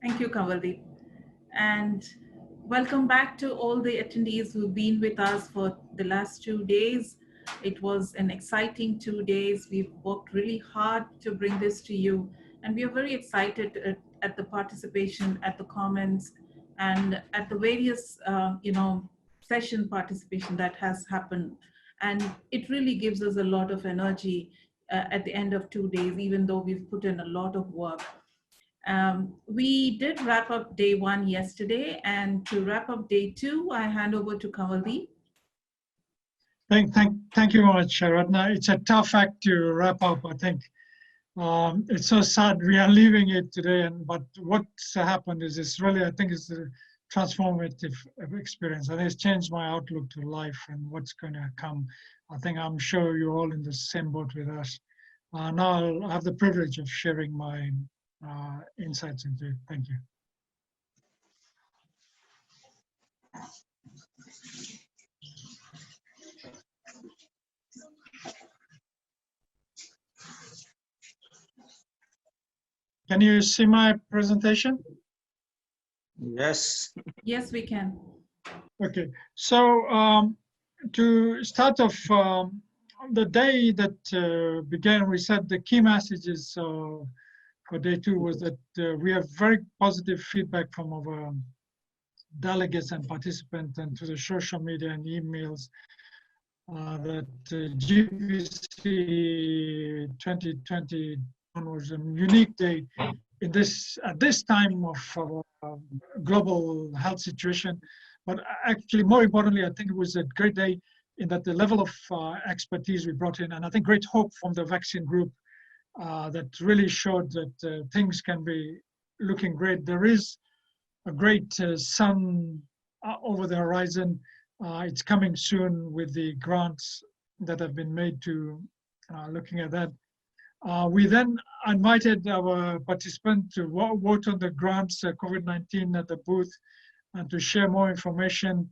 Thank you, Kavaldeep. And welcome back to all the attendees who've been with us for the last 2 days. It was an exciting 2 days. We've worked really hard to bring this to you. And we are very excited at the participation, at the comments, and at the various, session participation that has happened. And it really gives us a lot of energy at the end of 2 days, even though we've put in a lot of work. We did wrap up day one yesterday, and to wrap up day two, I hand over to Kavaldeep. Thank you very much, Ratna. It's a tough act to wrap up, I think. It's so sad we are leaving it today, but what's happened is it's really, I think it's a transformative experience. I think it's changed my outlook to life and what's going to come. I'm sure you're all in the same boat with us. Now I'll have the privilege of sharing my insights into it. Thank you. Can you see my presentation? Yes. Yes, we can. Okay, so to start off, the day that began, we said the key messages for day two was that we have very positive feedback from our delegates and participants and to the social media and emails that GPC 2020 was a unique day in at this time of global health situation. But actually, more importantly, I think it was a great day in that the level of expertise we brought in, and I think great hope from the vaccine group that really showed that things can be looking great. There is a great sun over the horizon. It's coming soon with the grants that have been made to looking at that. We then invited our participants to vote on the grants, COVID-19 at the booth, and to share more information.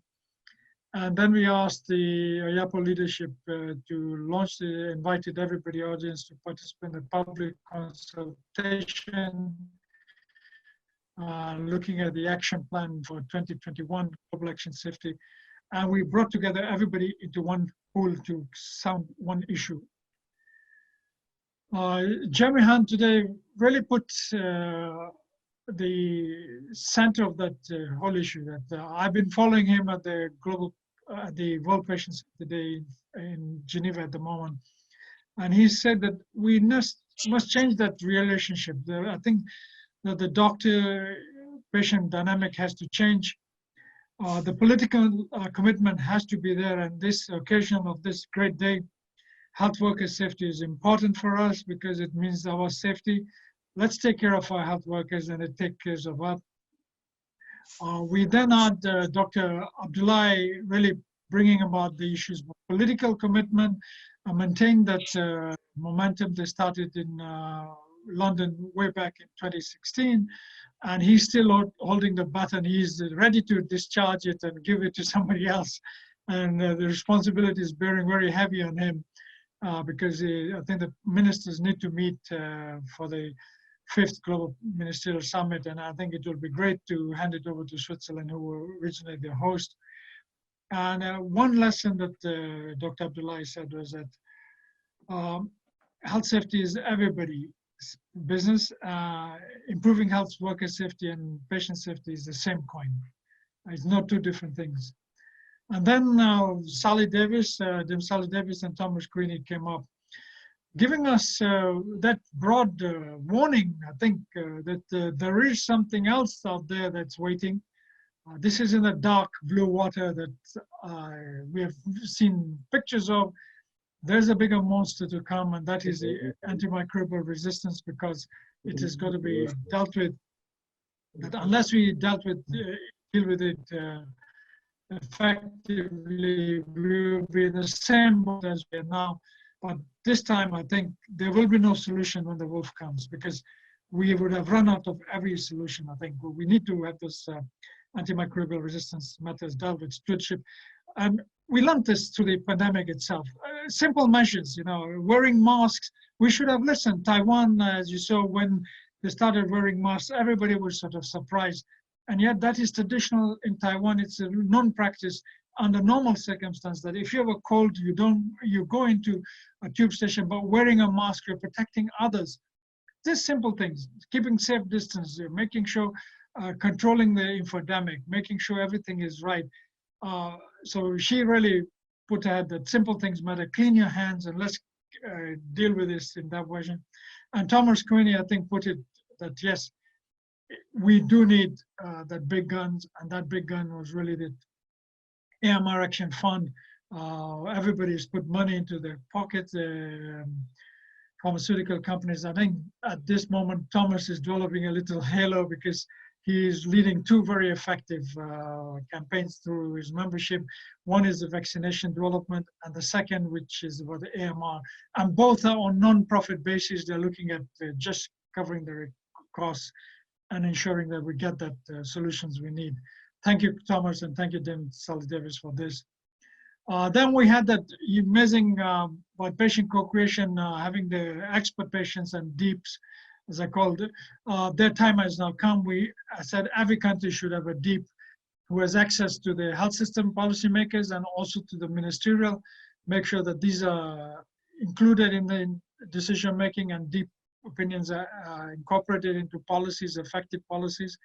And then we asked the IAPO leadership invited everybody audience to participate in the public consultation, looking at the action plan for 2021 global action safety. And we brought together everybody into one pool to sound one issue. Jeremy Hunt today really put the center of that whole issue. That I've been following him at the World Patients Day in Geneva at the moment, and he said that we must change that relationship. I think that the doctor-patient dynamic has to change. The political commitment has to be there, and this occasion of this great day, health worker safety is important for us because it means our safety. Let's take care of our health workers and it take care of us. We then had Dr. Abdullahi really bringing about the issues of political commitment and maintain that momentum they started in London way back in 2016. And he's still holding the baton. He's ready to discharge it and give it to somebody else. And the responsibility is bearing very heavy on him. Because I think the ministers need to meet for the 5th Global Ministerial Summit, and I think it will be great to hand it over to Switzerland, who were originally the host. And one lesson that Dr. Abdullahi said was that health safety is everybody's business. Improving health worker safety and patient safety is the same coin. It's not two different things. And then Sally Davis, Jim Sally Davis and Thomas Greeney came up, giving us that broad warning, I think, that there is something else out there that's waiting. This is in the dark blue water that we have seen pictures of. There's a bigger monster to come, and that is the antimicrobial resistance, because it is going to be dealt with. But unless we deal with it effectively, we will be in the same boat as we are now. But this time, I think there will be no solution when the wolf comes, because we would have run out of every solution. I think we need to have this antimicrobial resistance matters dealt with stewardship. And we learned this through the pandemic itself. Simple measures, wearing masks. We should have listened. Taiwan, as you saw, when they started wearing masks. Everybody was sort of surprised. And yet that is traditional in Taiwan. It's a non-practice under normal circumstances that if you have a cold, you go into a tube station, but wearing a mask, you're protecting others. Just simple things, keeping safe distance, making sure, controlling the infodemic, making sure everything is right. So she really put ahead that simple things matter. Clean your hands and let's deal with this in that version. And Thomas Queenie, I think, put it that yes, we do need that big guns, and that big gun was really the AMR Action Fund. Everybody's put money into their pockets. Pharmaceutical companies. I think at this moment, Thomas is developing a little halo because he's leading two very effective campaigns through his membership. One is the vaccination development, and the second, which is about the AMR. And both are on non-profit basis. They're looking at just covering the costs and ensuring that we get that solutions we need. Thank you, Thomas, and thank you, Sally Davis, for this. Then we had that amazing patient co-creation, having the expert patients and deeps, as I called it. Their time has now come. I said every country should have a deep who has access to the health system policymakers and also to the ministerial. Make sure that these are included in the decision making and deep opinions are incorporated into policies, effective policies.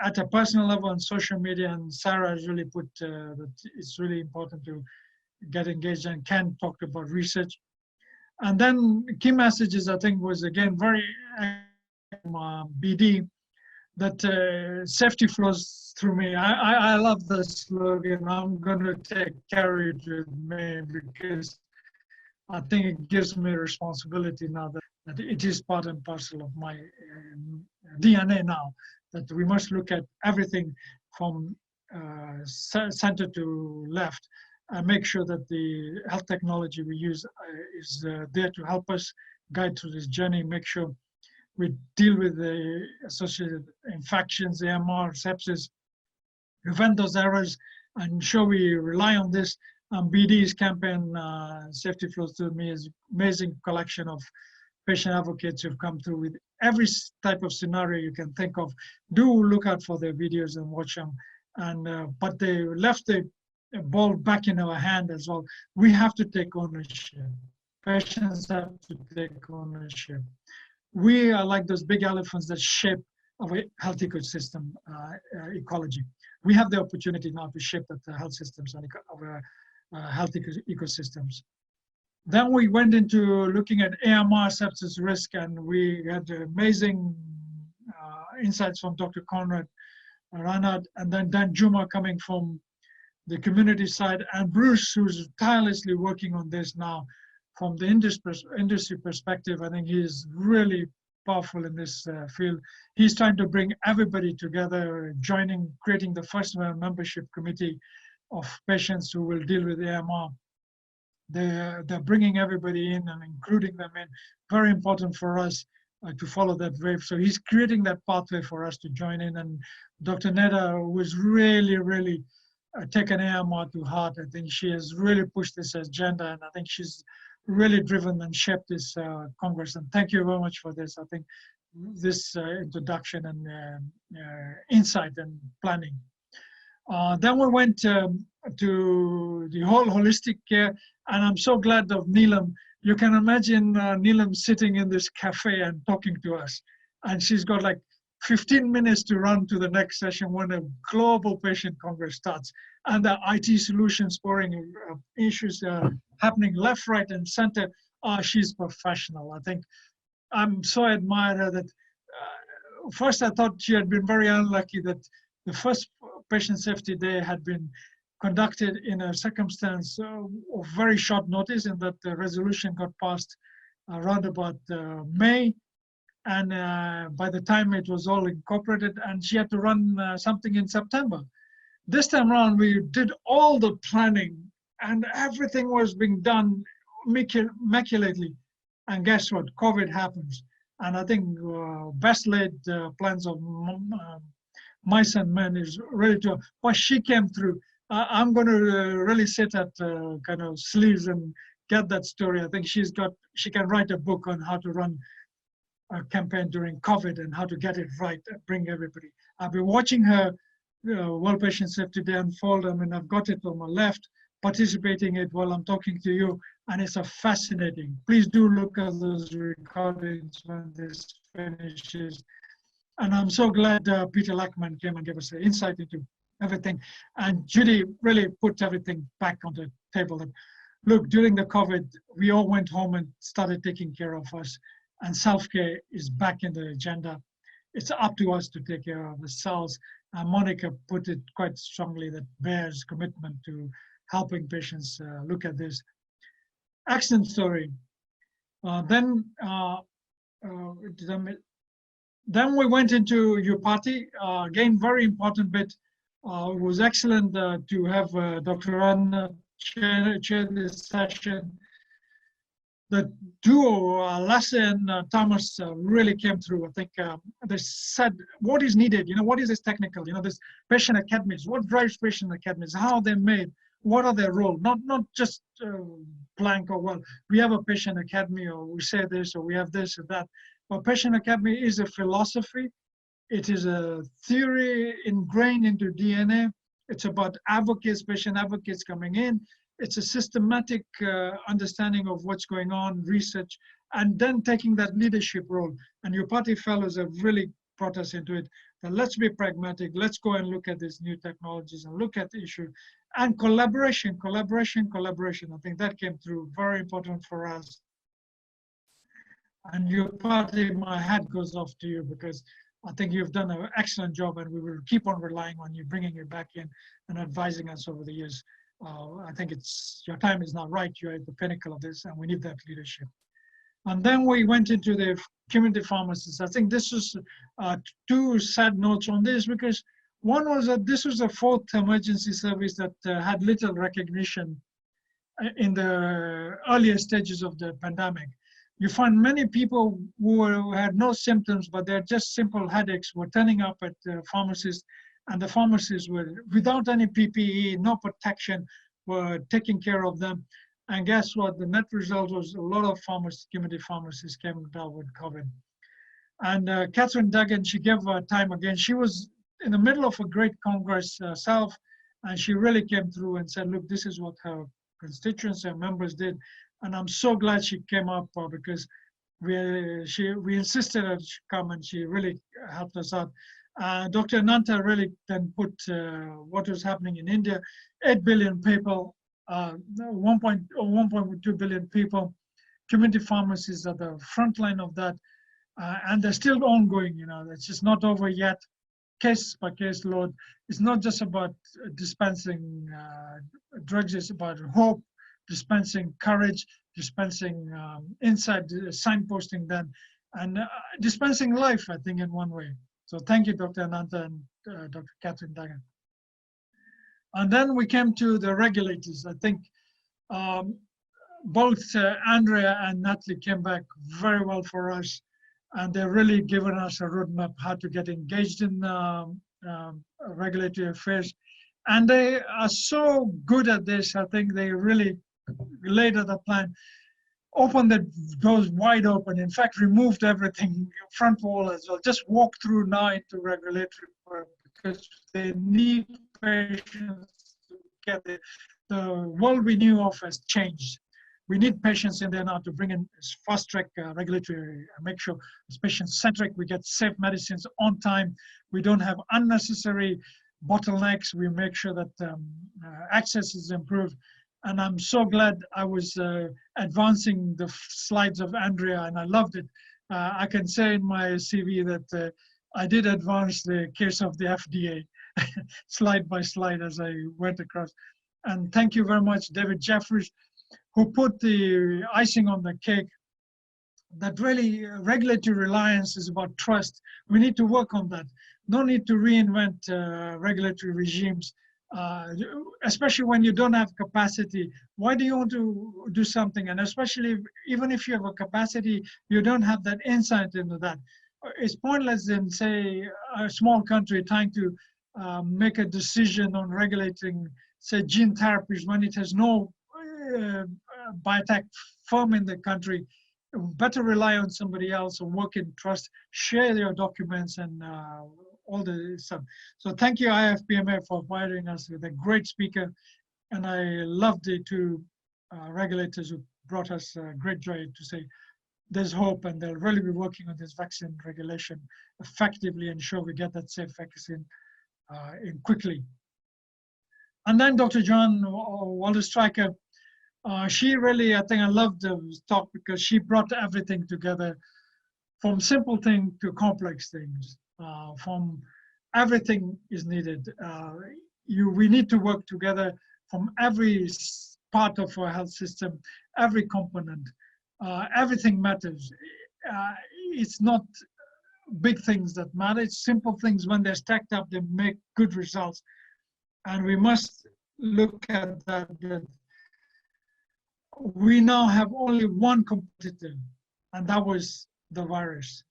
At a personal level on social media, and Sarah has really put that it's really important to get engaged, and Ken talked about research. And then key messages, I think, was again very BD, that safety flows through me. I love the slogan. I'm going to take carriage with me because I think it gives me responsibility now that it is part and parcel of my DNA now, that we must look at everything from center to left and make sure that the health technology we use is there to help us guide through this journey, make sure we deal with the associated infections, AMR, sepsis, prevent those errors, and ensure we rely on this. BD's campaign, Safety Flows Through Me, is amazing collection of patient advocates who've come through with every type of scenario you can think of. Do look out for their videos and watch them. And but they left the ball back in our hand as well. We have to take ownership. Patients have to take ownership. We are like those big elephants that shape our health ecosystem ecology. We have the opportunity now to shape the health systems and our health ecosystems. Then we went into looking at AMR sepsis risk, and we had amazing insights from Dr. Conrad Ranad, and then Dan Juma coming from the community side, and Bruce, who's tirelessly working on this now from the industry perspective. I think he's really powerful in this field. He's trying to bring everybody together, creating the first membership committee of patients who will deal with AMR. They're bringing everybody in and including them in. Very important for us to follow that wave. So he's creating that pathway for us to join in. And Dr. Neda was really taken AMR to heart. I think she has really pushed this agenda, and I think she's really driven and shaped this Congress. And thank you very much for this. I think this introduction and insight and planning. Then we went to the whole holistic care, and I'm so glad of Neelam. You can imagine Neelam sitting in this cafe and talking to us, and she's got like 15 minutes to run to the next session when a global patient congress starts, and the IT solutions pouring issues happening left, right, and center. She's professional. I think I'm so admired her that first I thought she had been very unlucky that the first patient safety day had been conducted in a circumstance of very short notice, and that the resolution got passed around about May. And by the time it was all incorporated, and she had to run something in September. This time around, we did all the planning and everything was being done immaculately. And guess what? COVID happens. And I think best laid plans of mice and men is ready to, but she came through. I'm going to really sit at kind of sleeves and get that story. I think she can write a book on how to run campaign during COVID and how to get it right, bring everybody. I've been watching her World Patient Safety Day unfold. I mean, I've got it on my left, participating in it while I'm talking to you, and it's a fascinating. Please do look at those recordings when this finishes. And I'm so glad Peter Lackman came and gave us an insight into everything. And Judy really put everything back on the table. That, look, during the COVID, we all went home and started taking care of us. And self-care is back in the agenda. It's up to us to take care of ourselves. Monica put it quite strongly that Bear's commitment to helping patients look at this. Excellent story. Then we went into your party. Again, very important bit. It was excellent to have Dr. Anna chair this session. The duo, Lasse and Thomas, really came through. I think they said what is needed. What is this technical? This patient academies. What drives patient academies? How are they made? What are their role? Not just blank or well, we have a patient academy, or we say this, or we have this or that. But patient academy is a philosophy. It is a theory ingrained into DNA. It's about advocates, patient advocates coming in. It's a systematic understanding of what's going on, research, and then taking that leadership role. And your party fellows have really brought us into it. Then let's be pragmatic. Let's go and look at these new technologies and look at the issue. And collaboration. I think that came through, very important for us. And your party, my hat goes off to you, because I think you've done an excellent job, and we will keep on relying on you, bringing you back in and advising us over the years. I think your time is now right. You're at the pinnacle of this, and we need that leadership. And then we went into the community pharmacists. I think this was two sad notes on this, because one was that this was the fourth emergency service that had little recognition in the earlier stages of the pandemic. You find many people who had no symptoms, but they're just simple headaches, were turning up at the pharmacists, and the pharmacists were, without any PPE, no protection, were taking care of them. And guess what? The net result was a lot of community pharmacists came down with COVID. And Catherine Duggan, she gave her time again. She was in the middle of a great congress herself, and she really came through and said, look, this is what her constituents and members did. And I'm so glad she came up because we insisted that she come, and she really helped us out. Dr. Ananta really then put what was happening in India, 8 billion people, 1.2 billion people. Community pharmacies are the front line of that, and they're still ongoing. It's just not over yet. Case by case load. It's not just about dispensing drugs, it's about hope, dispensing courage, dispensing insight, signposting them, and dispensing life, I think, in one way. So thank you, Dr. Ananta and Dr. Catherine Duggan. And then we came to the regulators. I think both Andrea and Natalie came back very well for us, and they've really given us a roadmap how to get engaged in regulatory affairs. And they are so good at this. I think they really laid out a plan, opened the doors wide open, in fact, removed everything, front wall as well, just walk through now into regulatory work, because they need patients to get it. The world we knew of has changed. We need patients in there now to bring in fast-track regulatory, make sure it's patient-centric, we get safe medicines on time, we don't have unnecessary bottlenecks, we make sure that access is improved. And I'm so glad I was advancing the slides of Andrea, and I loved it. I can say in my CV that I did advance the case of the FDA slide by slide as I went across. And thank you very much, David Jeffries, who put the icing on the cake. That really regulatory reliance is about trust. We need to work on that. No need to reinvent regulatory regimes. Especially when you don't have capacity. Why do you want to do something? And especially even if you have a capacity, you don't have that insight into that. It's pointless in, say, a small country trying to make a decision on regulating, say, gene therapies when it has no biotech firm in the country. better rely on somebody else or work in trust, share your documents and all the stuff. So thank you, IFPMA, for providing us with a great speaker. And I love the two regulators who brought us great joy to say there's hope and they'll really be working on this vaccine regulation effectively, ensure we get that safe vaccine in quickly. And then Dr. John Walter Stryker, she really, I think I loved the talk because she brought everything together from simple things to complex things, from everything is needed. We need to work together from every part of our health system, every component. Everything matters. It's not big things that matter. It's simple things. When they're stacked up, they make good results. And we must look at that. We now have only one competitor, and that was the virus.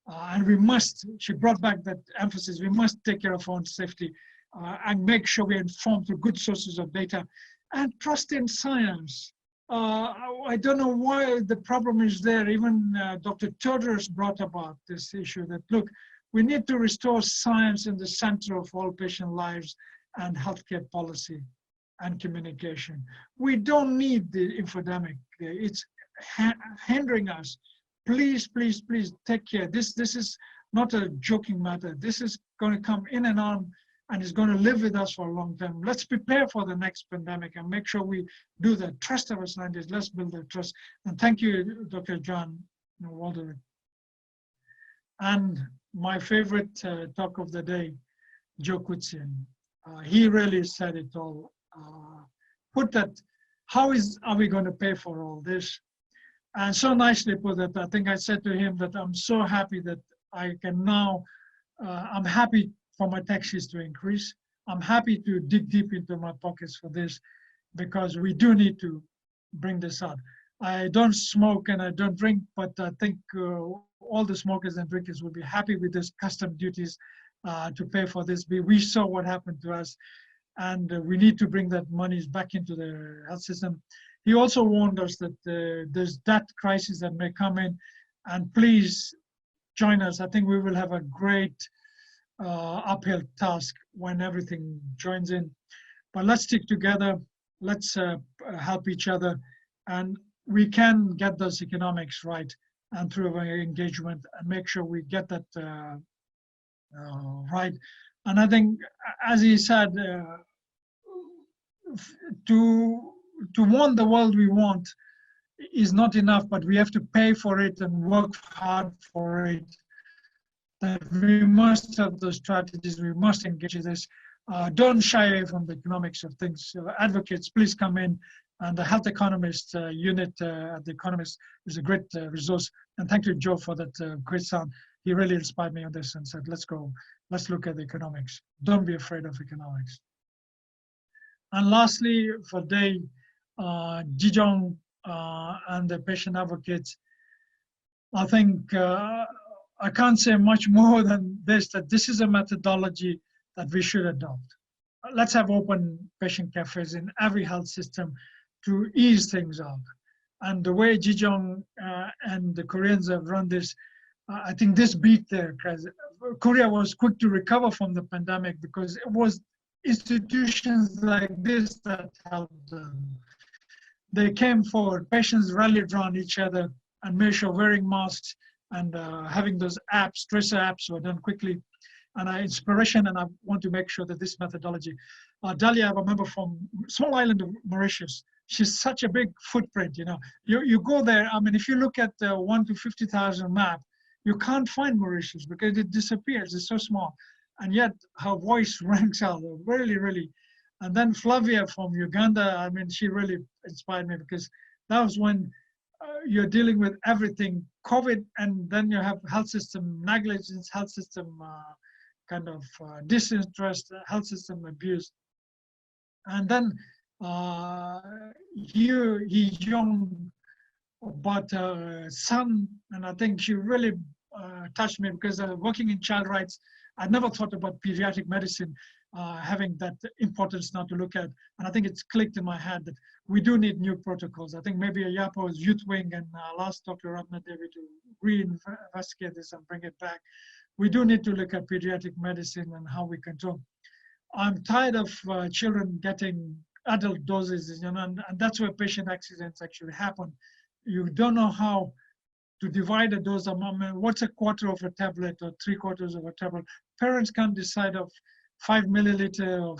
And we must, she brought back that emphasis, we must take care of our own safety and make sure we're informed through good sources of data and trust in science. I don't know why the problem is there. Even Dr. Todorus brought about this issue that, look, we need to restore science in the center of all patient lives and healthcare policy and communication. We don't need the infodemic. It's hindering us. Please, please, please take care. This is not a joking matter. This is going to come in and on and is going to live with us for a long time. Let's prepare for the next pandemic and make sure we do that. Trust our scientists. Let's build that trust. And thank you, Dr. John Walter. And my favorite talk of the day, Joe Kutzian. He really said it all. Put that, are we going to pay for all this? And so nicely put that, I think I said to him that I'm so happy that I can now, I'm happy for my taxes to increase. I'm happy to dig deep into my pockets for this because we do need to bring this out. I don't smoke and I don't drink, but I think all the smokers and drinkers will be happy with this custom duties to pay for this. We saw what happened to us and we need to bring that monies back into the health system. He also warned us that there's debt crisis that may come in, and please join us. I think we will have a great uphill task when everything joins in. But let's stick together, let's help each other, and we can get those economics right and through our engagement and make sure we get that right. And I think, as he said, to want the world we want is not enough, but we have to pay for it and work hard for it. That we must have those strategies, we must engage in this. Don't shy away from the economics of things. Advocates, please come in. And the health economist unit at the Economist is a great resource. And thank you, Joe, for that great sound. He really inspired me on this and said, let's go, let's look at the economics. Don't be afraid of economics. And lastly, for Day, Jijong and the patient advocates, I think I can't say much more than this, that this is a methodology that we should adopt. Let's have open patient cafes in every health system to ease things up. And the way Jijong and the Koreans have run this, I think this beat there. Korea was quick to recover from the pandemic because it was institutions like this that helped them. They came forward, patients rallied around each other and made sure wearing masks and having those apps, tracer apps were done quickly. And inspiration, and I want to make sure that this methodology. Dalia, I remember from small island of Mauritius, she's such a big footprint, you know. You go there, I mean, if you look at the 1 to 50,000 map, you can't find Mauritius because it disappears, it's so small. And yet her voice rings out, really, really. And then Flavia from Uganda, I mean, she really inspired me because that was when you're dealing with everything, COVID, and then you have health system negligence, health system kind of disinterest, health system abuse. And then he young but son, and I think she really touched me because working in child rights, I never thought about pediatric medicine. having that importance now to look at. And I think it's clicked in my head that we do need new protocols. I think maybe a YAPO's youth wing, and I'll ask Dr. Ratna Devi to reinvestigate this and bring it back. We do need to look at pediatric medicine and how we control. I'm tired of children getting adult doses, and that's where patient accidents actually happen. You don't know how to divide a dose among what's a quarter of a tablet or 3/4 of a tablet. Parents can't decide of 5 milliliter or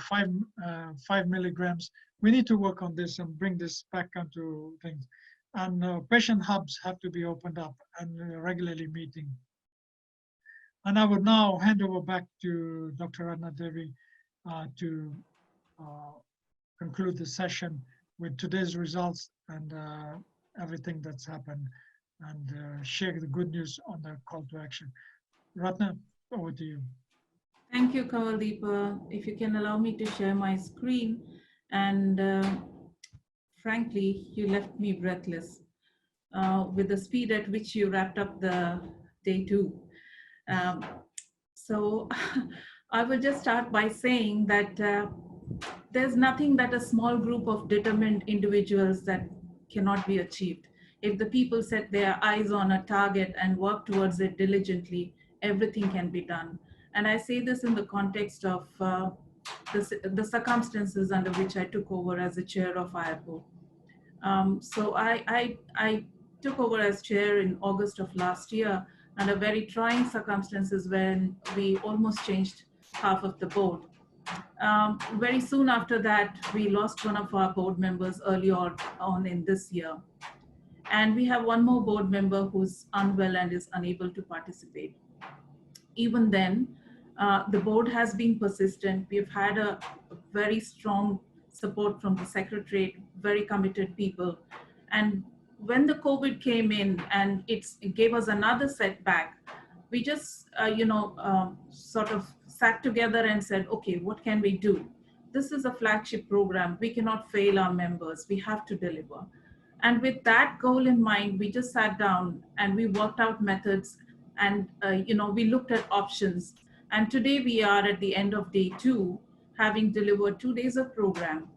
5 milligrams. We need to work on this and bring this back onto things. And patient hubs have to be opened up and regularly meeting. And I would now hand over back to Dr. Ratna Devi to conclude the session with today's results and everything that's happened, and share the good news on the call to action. Ratna, over to you. Thank you, Kavaldeepa. If you can allow me to share my screen. And frankly, you left me breathless with the speed at which you wrapped up the day 2. So I will just start by saying that there's nothing that a small group of determined individuals that cannot be achieved. If the people set their eyes on a target and work towards it diligently, everything can be done. And I say this in the context of the circumstances under which I took over as the chair of IAPO. So I took over as chair in August of last year under very trying circumstances when we almost changed half of the board. Very soon after that, we lost one of our board members early on in this year. And we have one more board member who's unwell and is unable to participate. Even then, the board has been persistent. We've had a very strong support from the secretariat, very committed people. And when the COVID came in and it gave us another setback, we just, sort of sat together and said, okay, what can we do? This is a flagship program. We cannot fail our members. We have to deliver. And with that goal in mind, we just sat down and we worked out methods and, we looked at options. And today we are at the end of day 2, having delivered 2 days of program.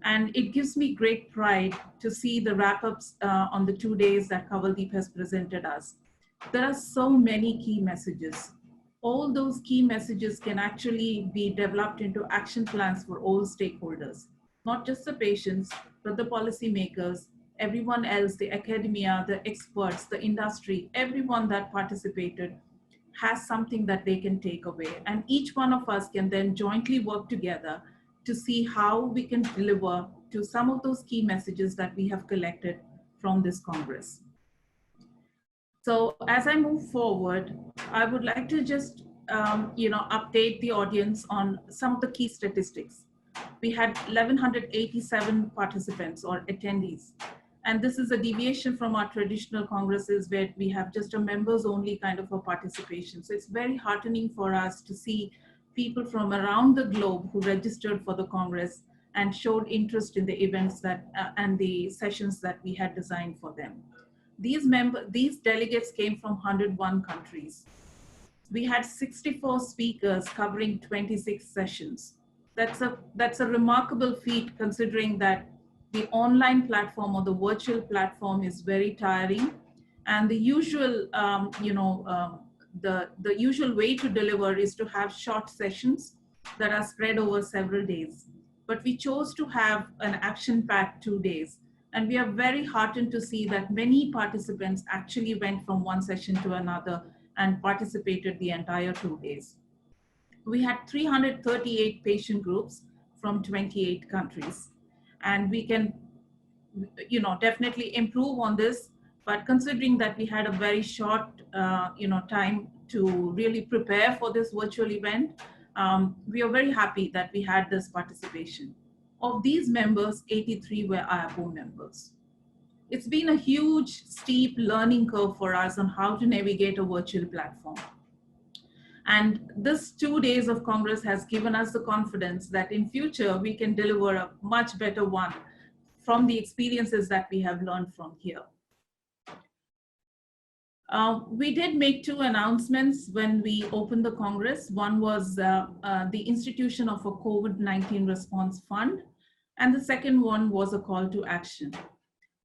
And it gives me great pride to see the wrap-ups on the 2 days that Kavaldeep has presented us. There are so many key messages. All those key messages can actually be developed into action plans for all stakeholders, not just the patients, but the policymakers, everyone else, the academia, the experts, the industry, everyone that participated has something that they can take away. And each one of us can then jointly work together to see how we can deliver to some of those key messages that we have collected from this Congress. So as I move forward, I would like to just, update the audience on some of the key statistics. We had 1,187 participants or attendees. And this is a deviation from our traditional congresses where we have just a members only kind of a participation. So it's very heartening for us to see people from around the globe who registered for the Congress and showed interest in the events that and the sessions that we had designed for them. These delegates came from 101 countries. We had 64 speakers covering 26 sessions. That's a remarkable feat considering that the online platform or the virtual platform is very tiring, and the usual, the usual way to deliver is to have short sessions that are spread over several days. But we chose to have an action-packed 2 days, and we are very heartened to see that many participants actually went from one session to another and participated the entire 2 days. We had 338 patient groups from 28 countries. And we can, definitely improve on this. But considering that we had a very short, time to really prepare for this virtual event, we are very happy that we had this participation. Of these members, 83 were IAPO members. It's been a huge, steep learning curve for us on how to navigate a virtual platform. And this 2 days of Congress has given us the confidence that in future we can deliver a much better one from the experiences that we have learned from here. We did make two announcements when we opened the Congress. One was the institution of a COVID-19 response fund, and the second one was a call to action.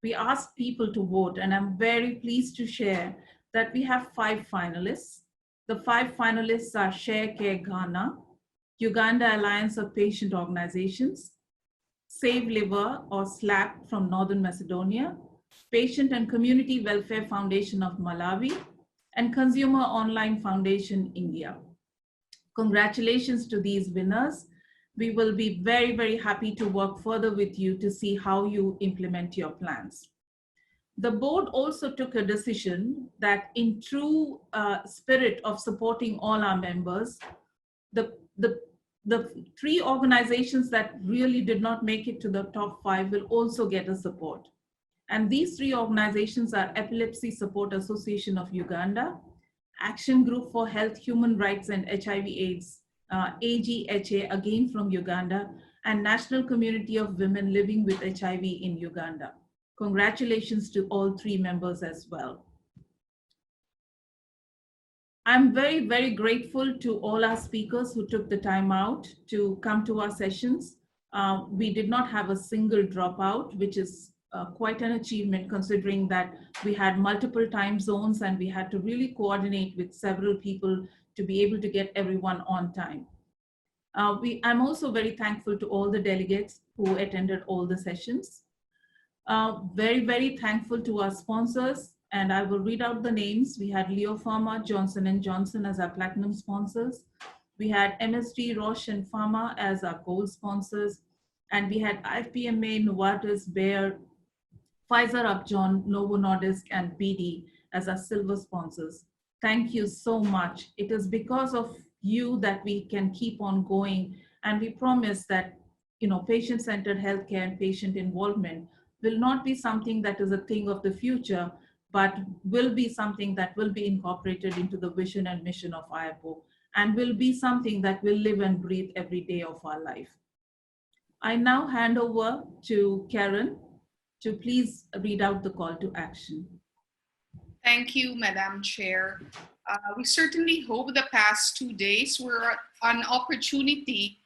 We asked people to vote, and I'm very pleased to share that we have 5 finalists. The 5 finalists are Share Care Ghana, Uganda Alliance of Patient Organizations, Save Liver or SLAP from Northern Macedonia, Patient and Community Welfare Foundation of Malawi, and Consumer Online Foundation India. Congratulations to these winners. We will be very, very happy to work further with you to see how you implement your plans. The board also took a decision that in true spirit of supporting all our members, the 3 organizations that really did not make it to the top 5 will also get a support. And these 3 organizations are Epilepsy Support Association of Uganda, Action Group for Health, Human Rights and HIV/AIDS, AGHA, again from Uganda, and National Community of Women Living with HIV in Uganda. Congratulations to all 3 members as well. I'm very, very grateful to all our speakers who took the time out to come to our sessions. We did not have a single dropout, which is quite an achievement considering that we had multiple time zones and we had to really coordinate with several people to be able to get everyone on time. I'm also very thankful to all the delegates who attended all the sessions. Very, very thankful to our sponsors, and I will read out the names. We had Leo Pharma, Johnson & Johnson as our platinum sponsors. We had MSD, Roche, and Pharma as our gold sponsors. And we had IFPMA, Novartis, Bayer, Pfizer, Upjohn, Novo Nordisk, and BD as our silver sponsors. Thank you so much. It is because of you that we can keep on going. And we promise that, patient-centered healthcare and patient involvement will not be something that is a thing of the future, but will be something that will be incorporated into the vision and mission of IAPO and will be something that will live and breathe every day of our life. I now hand over to Karen to please read out the call to action. Thank you, Madam Chair. We certainly hope the past 2 days were an opportunity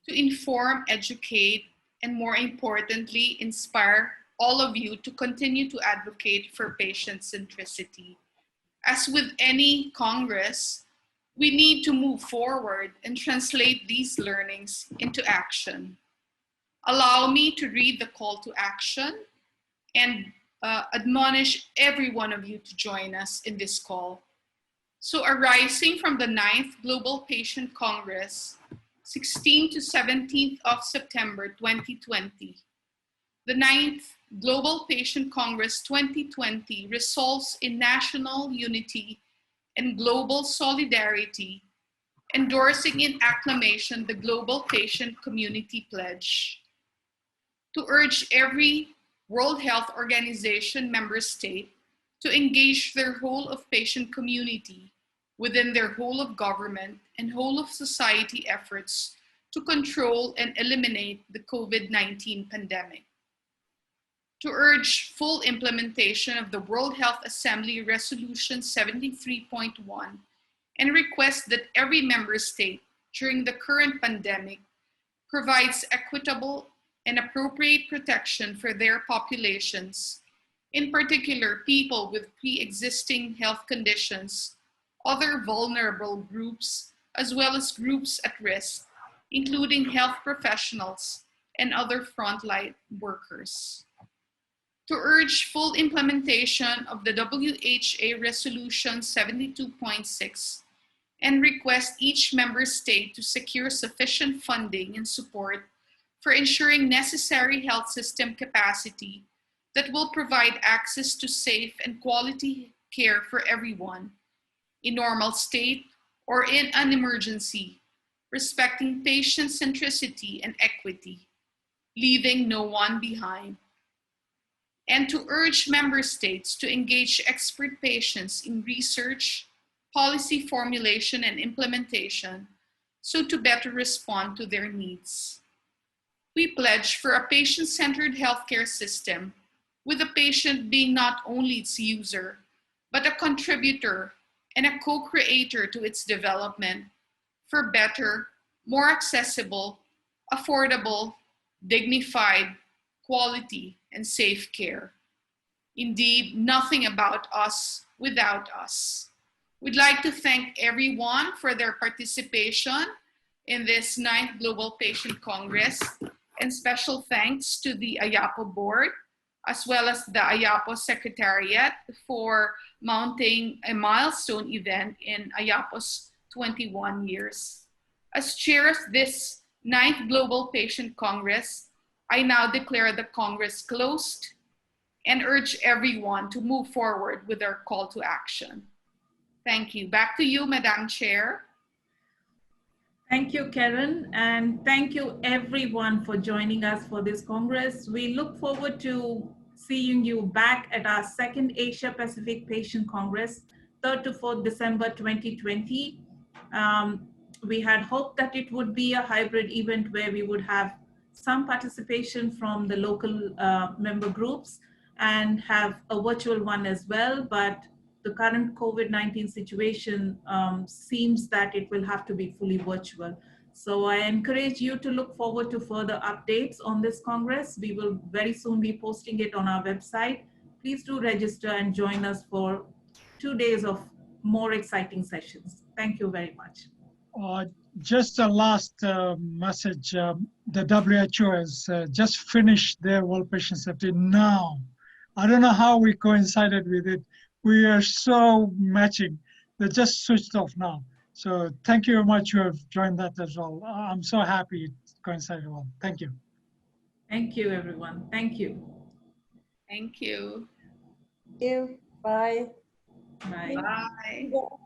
to inform, educate, and more importantly, inspire all of you to continue to advocate for patient centricity. As with any Congress, we need to move forward and translate these learnings into action. Allow me to read the call to action and admonish every one of you to join us in this call. So arising from the 9th Global Patient Congress, 16th to 17th of September 2020, the 9th Global Patient Congress 2020 resolves in national unity and global solidarity, endorsing in acclamation the Global Patient Community Pledge, to urge every World Health Organization member state to engage their whole of patient community within their whole of government and whole of society efforts to control and eliminate the COVID-19 pandemic, to urge full implementation of the World Health Assembly Resolution 73.1 and request that every member state during the current pandemic provides equitable and appropriate protection for their populations, in particular people with pre-existing health conditions, other vulnerable groups, as well as groups at risk, including health professionals and other frontline workers. To urge full implementation of the WHA Resolution 72.6 and request each member state to secure sufficient funding and support for ensuring necessary health system capacity that will provide access to safe and quality care for everyone, in normal state or in an emergency, respecting patient centricity and equity, leaving no one behind. And to urge member states to engage expert patients in research, policy formulation, and implementation so to better respond to their needs. We pledge for a patient-centered healthcare system with the patient being not only its user, but a contributor and a co-creator to its development for better, more accessible, affordable, dignified, quality, and safe care. Indeed, nothing about us without us. We'd like to thank everyone for their participation in this 9th Global Patient Congress, and special thanks to the AYAPO board, as well as the AYAPO Secretariat for mounting a milestone event in AYAPO's 21 years. As chair of this 9th Global Patient Congress, I now declare the Congress closed and urge everyone to move forward with their call to action. Thank you. Back to you, Madam Chair. Thank you, Karen, and thank you everyone for joining us for this Congress. We look forward to seeing you back at our second Asia Pacific Patient Congress, 3rd to 4th December 2020. We had hoped that it would be a hybrid event where we would have some participation from the local member groups and have a virtual one as well, but the current COVID-19 situation seems that it will have to be fully virtual. So I encourage you to look forward to further updates on this Congress. We will very soon be posting it on our website. Please do register and join us for 2 days of more exciting sessions. Thank you very much. Just a last message. The WHO has just finished their World Patient Safety now. I don't know how we coincided with it. We are so matching. They just switched off now. So thank you very much who have joined that as well. I'm so happy it coincided well. Thank you. Thank you, everyone. Thank you. Thank you. Thank you. Bye. Bye. Bye.